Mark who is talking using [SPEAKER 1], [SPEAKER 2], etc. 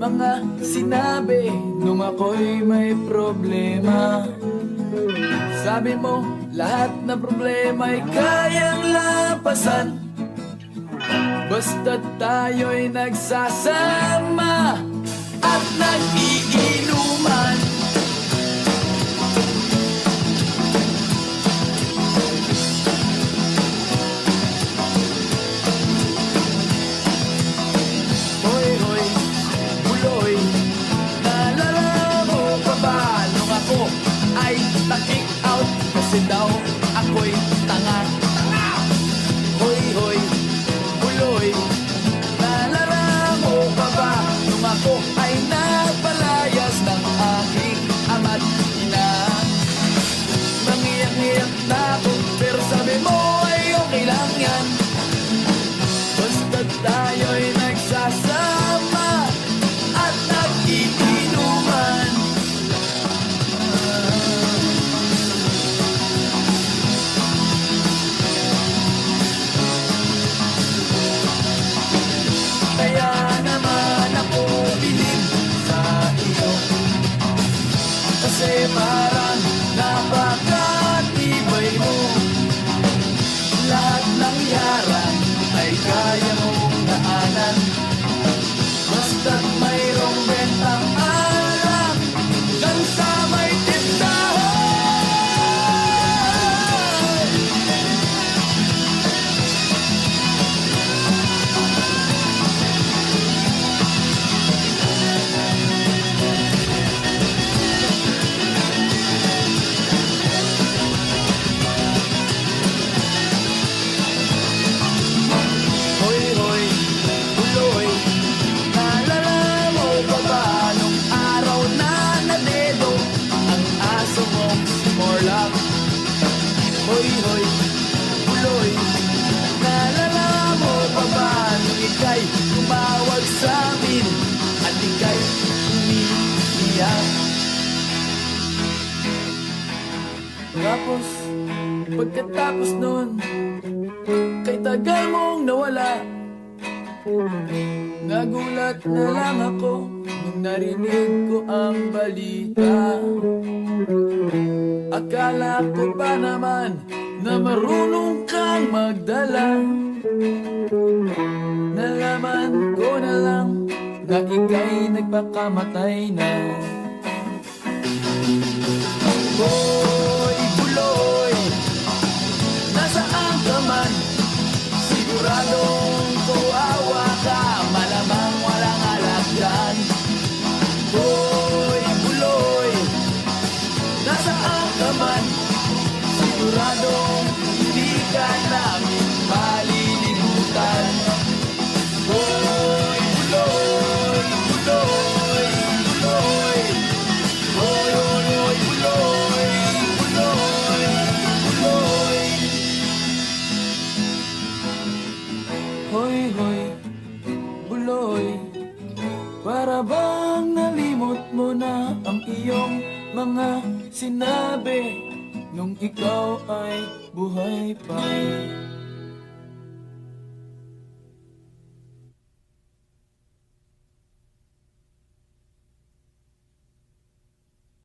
[SPEAKER 1] mga sinabi nung ako'y may problema. Sabi mo, lahat na problema'y kayang lampasan basta't tayo'y nagsasama at nag-iinuman. Hoy, hoy, buloy, naalala mo pa ba nung ako ay na-kick out kasi daw ako'y tanga? Hoy, hoy, buloy, naalala mo pa ba nung ako ay nagpalayas ng aking ama't ina? Nangiyak-ngiyak na ako pero sabi mo ay okay lang yan basta't tayo'y nagsasama at nag-iinuman. Kaya naman ako bilib sa iyo kasi parang napakatibay mo. Lahat ng yaran ay kaya mong daanan basta't mayroong bentang alak dyan sa may tindahan. Hoy, hoy, buloy, naalala mo pa ba nung araw na nadedo ang aso mong si Morlock? Hoy, hoy, buloy, naalala mo pa ba nung ika'y tumawag sa amin at ika'y umiiyak? Tapos, pagkatapos nun, kay tagal mong nawala, nagulat na lang ako nung narinig ko ang balita. Akala ko pa naman na marunong kang magdala. Nalaman ko na lang na ika'y nagpakamatay na. Hoy, buloy, nasaan ka man? Siguradong kawawa ka, malamang walang alak dyan. Hoy, buloy, nasaan ka man? Siguradong hindi ka namin malilimutan. Hoy, buloy, buloy, buloy. Hoy, hoy, hoy, buloy, buloy, buloy. Hoy, hoy, buloy, para bang nalimot mo na ang iyong mga sinabi nung ikaw ay buhay pa?